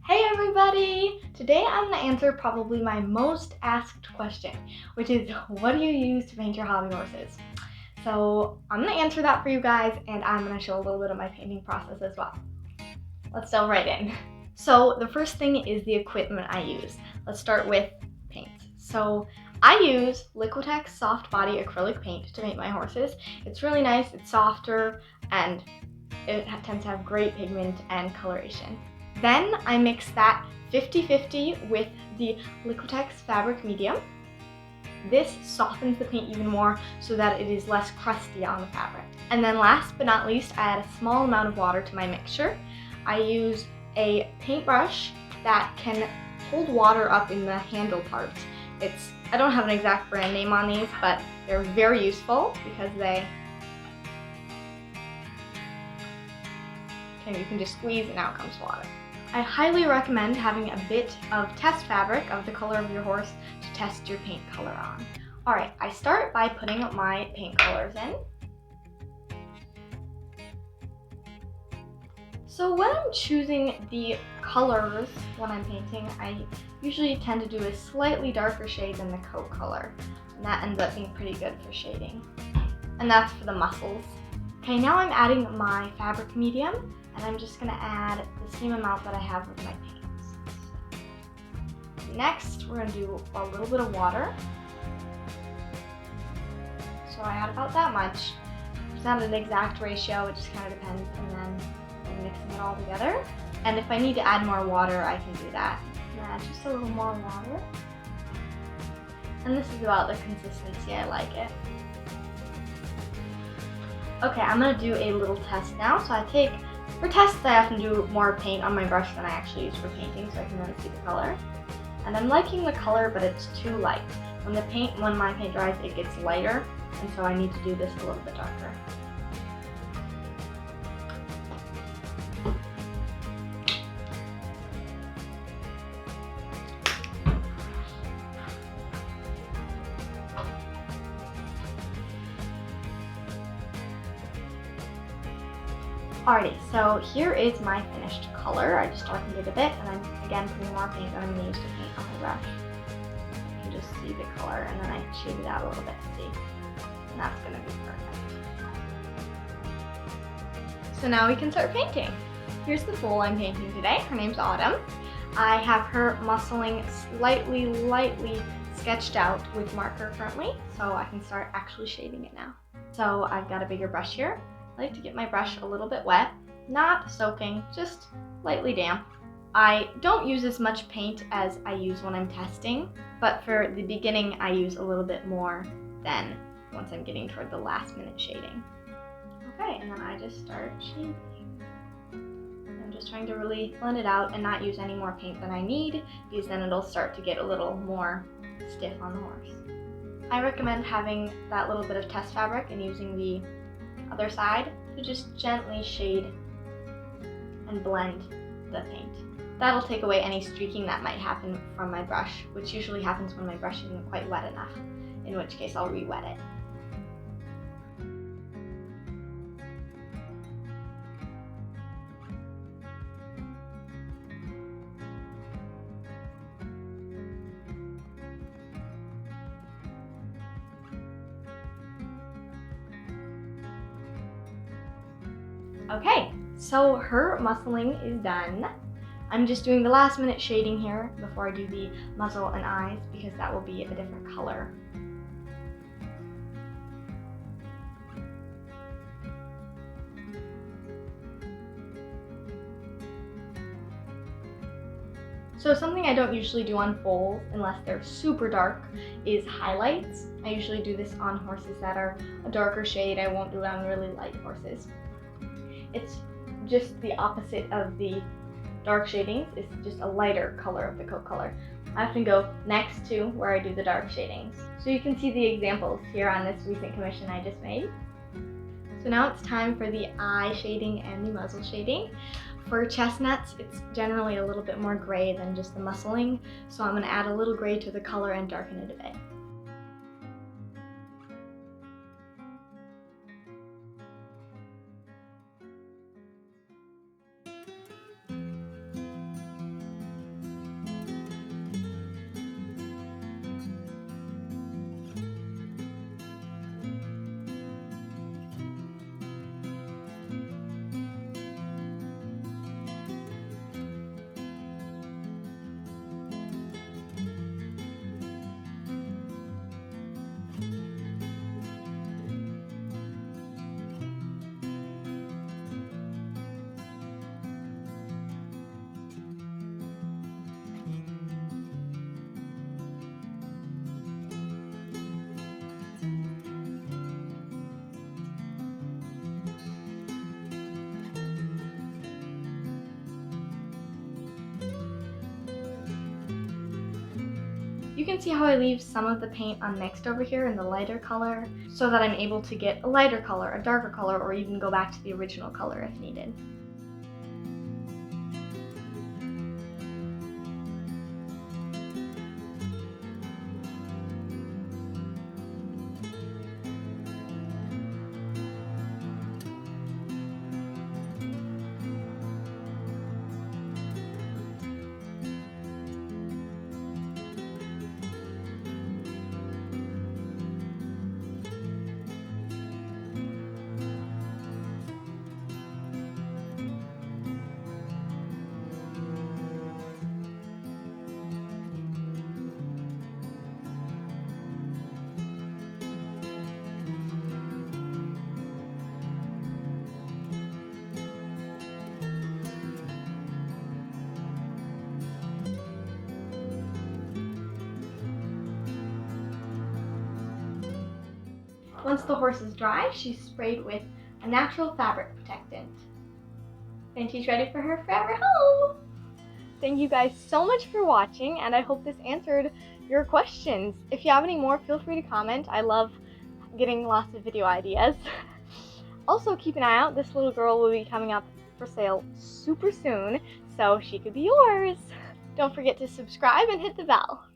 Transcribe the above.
Hey everybody! Today I'm going to answer probably my most asked question, which is what do you use to paint your hobby horses? So I'm going to answer that for you guys, and I'm going to show a little bit of my painting process as well. Let's delve right in. So the first thing is the equipment I use. Let's start with paint. So I use Liquitex soft body acrylic paint to paint my horses. It's really nice, it's softer, and it tends to have great pigment and coloration. Then I mix that 50-50 with the Liquitex fabric medium. This softens the paint even more so that it is less crusty on the fabric. And then last but not least, I add a small amount of water to my mixture. I use a paintbrush that can hold water up in the handle part. I don't have an exact brand name on these, but they're very useful because you can just squeeze and out comes water. I highly recommend having a bit of test fabric of the color of your horse to test your paint color on. Alright, I start by putting my paint colors in. So when I'm choosing the colors when I'm painting, I usually tend to do a slightly darker shade than the coat color. And that ends up being pretty good for shading. And that's for the muscles. Okay, now I'm adding my fabric medium, and I'm just gonna add the same amount that I have with my paints. Next, we're gonna do a little bit of water. So I add about that much. It's not an exact ratio, it just kind of depends, and then I'm mixing it all together. And if I need to add more water, I can do that. Add just a little more water. And this is about the consistency I like it. Okay, I'm gonna do a little test now. So for tests, I often do more paint on my brush than I actually use for painting, so I can really see the color. And I'm liking the color, but it's too light. When my paint dries, it gets lighter, and so I need to do this a little bit darker. Alrighty, so here is my finished color. I just darkened it a bit, and I'm again putting more paint that I'm going to use to paint on my brush. You can just see the color, and then I shade it out a little bit, see? And that's going to be perfect. So now we can start painting. Here's the foal I'm painting today. Her name's Autumn. I have her muscling lightly sketched out with marker currently, so I can start actually shading it now. So I've got a bigger brush here. I like to get my brush a little bit wet, not soaking, just lightly damp. I don't use as much paint as I use when I'm testing, but for the beginning I use a little bit more than once I'm getting toward the last minute shading. Okay, and then I just start shading. I'm just trying to really blend it out and not use any more paint than I need, because then it'll start to get a little more stiff on the horse. I recommend having that little bit of test fabric and using the other side to just gently shade and blend the paint. That'll take away any streaking that might happen from my brush, which usually happens when my brush isn't quite wet enough, in which case I'll re-wet it. Okay, so her muscling is done. I'm just doing the last minute shading here before I do the muzzle and eyes, because that will be a different color. So something I don't usually do on foals, unless they're super dark, is highlights. I usually do this on horses that are a darker shade. I won't do it on really light horses. It's just the opposite of the dark shadings. It's just a lighter color of the coat color. I often go next to where I do the dark shadings. So you can see the examples here on this recent commission I just made. So now it's time for the eye shading and the muzzle shading. For chestnuts, it's generally a little bit more gray than just the muscling, so I'm going to add a little gray to the color and darken it a bit. You can see how I leave some of the paint unmixed over here in the lighter color so that I'm able to get a lighter color, a darker color, or even go back to the original color if needed. Once the horse is dry, she's sprayed with a natural fabric protectant. And she's ready for her forever home! Thank you guys so much for watching, and I hope this answered your questions. If you have any more, feel free to comment. I love getting lots of video ideas. Also, keep an eye out. This little girl will be coming up for sale super soon, so she could be yours. Don't forget to subscribe and hit the bell.